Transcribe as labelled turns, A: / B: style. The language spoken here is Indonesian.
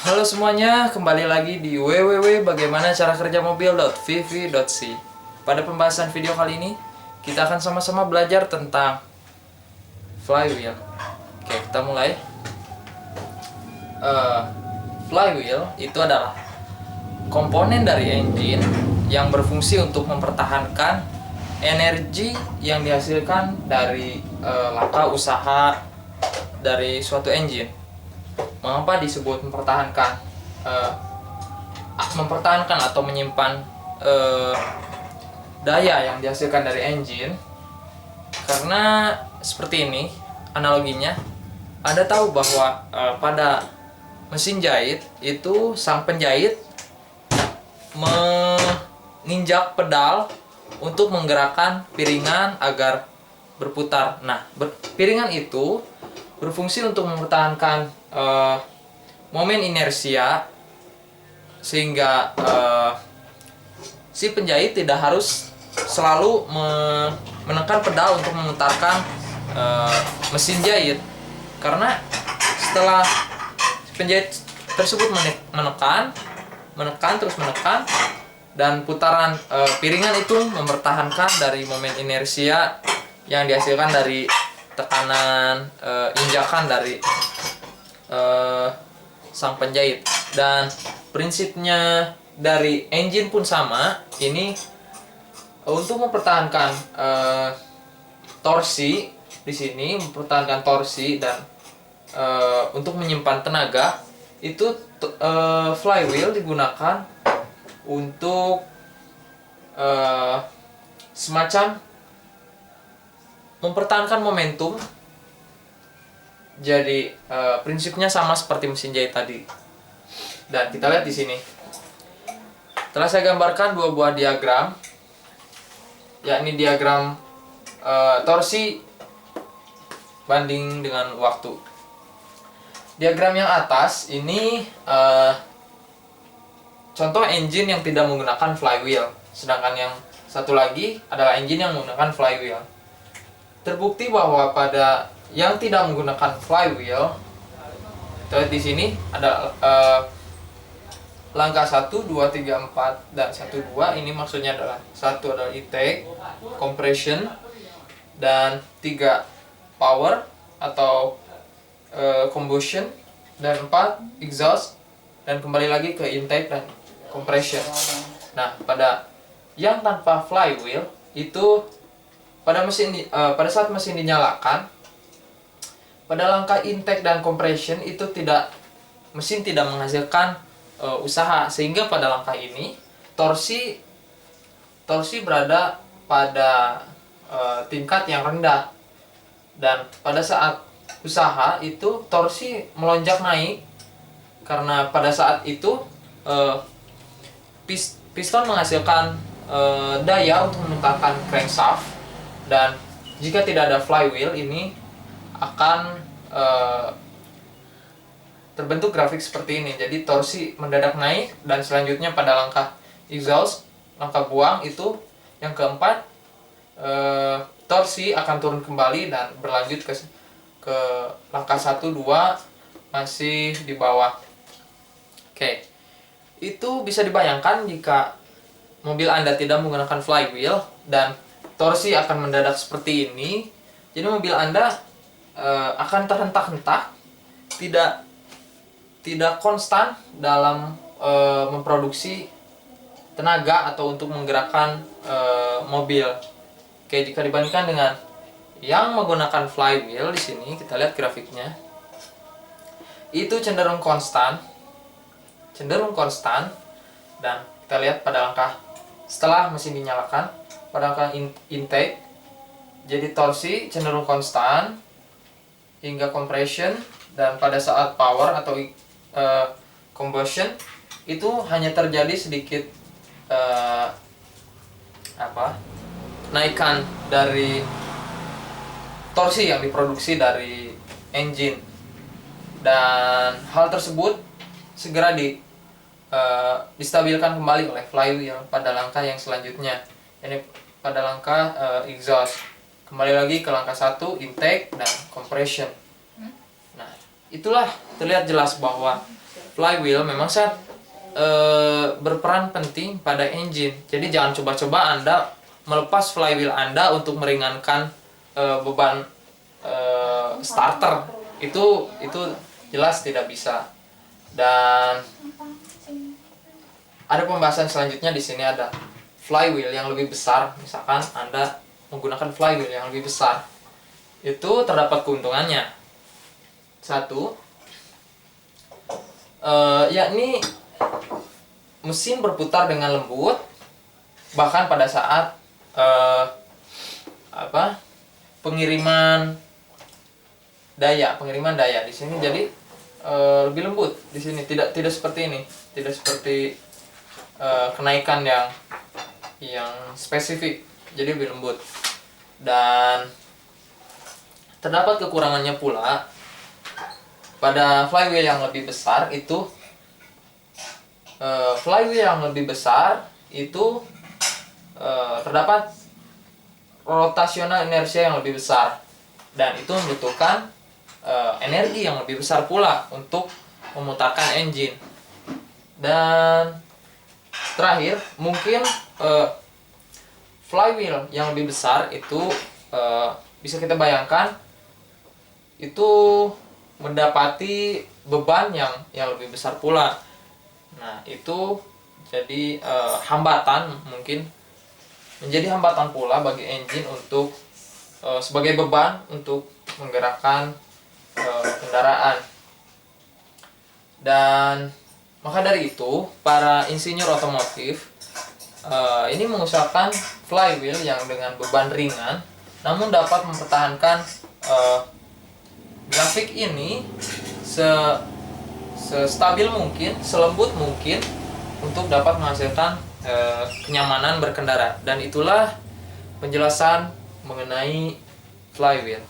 A: Halo semuanya, kembali lagi di www.bagaimanacarakerjamobil.vv.c. Pada pembahasan video kali ini, kita akan sama-sama belajar tentang flywheel. Oke, kita mulai. Flywheel itu adalah komponen dari engine yang berfungsi untuk mempertahankan energi yang dihasilkan dari langkah usaha dari suatu engine. Mengapa disebut mempertahankan atau menyimpan daya yang dihasilkan dari engine? Karena seperti ini analoginya, Anda tahu bahwa pada mesin jahit itu sang penjahit menginjak pedal untuk menggerakkan piringan agar berputar. Nah, piringan itu berfungsi untuk mempertahankan momen inersia sehingga si penjahit tidak harus selalu menekan pedal untuk memutarkan mesin jahit, karena setelah penjahit tersebut menekan dan putaran piringan itu mempertahankan dari momen inersia yang dihasilkan dari tekanan injakan dari sang penjahit. Dan prinsipnya dari engine pun sama. Ini untuk mempertahankan torsi di sini, mempertahankan torsi dan untuk menyimpan tenaga itu flywheel digunakan untuk semacam mempertahankan momentum. Jadi prinsipnya sama seperti mesin jahit tadi. Dan kita lihat di sini. Telah saya gambarkan dua buah diagram, yakni diagram torsi banding dengan waktu. Diagram yang atas ini contoh engine yang tidak menggunakan flywheel, sedangkan yang satu lagi adalah engine yang menggunakan flywheel. Terbukti bahwa pada yang tidak menggunakan flywheel, kita lihat di sini ada langkah 1, 2, 3, 4 dan 1, 2. Ini maksudnya adalah 1 adalah intake, compression, dan 3 power atau combustion, dan 4 exhaust, dan kembali lagi ke intake dan compression. Nah, pada yang tanpa flywheel itu pada saat mesin dinyalakan, pada langkah intake dan compression itu mesin tidak menghasilkan usaha, sehingga pada langkah ini torsi berada pada tingkat yang rendah, dan pada saat usaha itu torsi melonjak naik, karena pada saat itu piston menghasilkan daya untuk memutarkan crankshaft. Dan jika tidak ada flywheel, ini akan terbentuk grafik seperti ini. Jadi torsi mendadak naik, dan selanjutnya pada langkah exhaust, langkah buang itu yang keempat, torsi akan turun kembali dan berlanjut ke langkah 1, 2 masih di bawah. Oke. Itu bisa dibayangkan jika mobil Anda tidak menggunakan flywheel dan torsi akan mendadak seperti ini. Jadi mobil Anda akan terhentak-hentak, tidak konstan dalam memproduksi tenaga atau untuk menggerakkan mobil. Oke, jika dibandingkan dengan yang menggunakan flywheel, di sini kita lihat grafiknya, itu cenderung konstan, dan kita lihat pada langkah setelah mesin dinyalakan, pada langkah intake, jadi torsi cenderung konstan hingga compression, dan pada saat power atau combustion itu hanya terjadi sedikit naikan dari torsi yang diproduksi dari engine, dan hal tersebut segera distabilkan kembali oleh flywheel pada langkah yang selanjutnya. Ini pada langkah exhaust, kembali lagi ke langkah 1, intake dan compression. Nah, itulah terlihat jelas bahwa flywheel memang sangat berperan penting pada engine. Jadi jangan coba-coba Anda melepas flywheel Anda untuk meringankan beban starter. Itu jelas tidak bisa. Dan ada pembahasan selanjutnya di sini, ada flywheel yang lebih besar. Misalkan Anda menggunakan flywheel yang lebih besar, itu terdapat keuntungannya. Satu, yakni mesin berputar dengan lembut, bahkan pada saat pengiriman daya di sini jadi lebih lembut di sini, tidak seperti ini, tidak seperti kenaikan yang spesifik, jadi lebih lembut. Dan terdapat kekurangannya pula pada flywheel yang lebih besar itu. Flywheel yang lebih besar itu terdapat rotasional inersia yang lebih besar, dan itu membutuhkan energi yang lebih besar pula untuk memutarkan engine. Dan terakhir, mungkin flywheel yang lebih besar itu bisa kita bayangkan itu mendapati beban yang lebih besar pula. Nah, itu jadi mungkin menjadi hambatan pula bagi engine untuk sebagai beban untuk menggerakkan kendaraan. Dan maka dari itu, para insinyur otomotif ini mengusahakan flywheel yang dengan beban ringan namun dapat mempertahankan grafik ini sestabil mungkin, selembut mungkin, untuk dapat menghasilkan kenyamanan berkendara. Dan itulah penjelasan mengenai flywheel.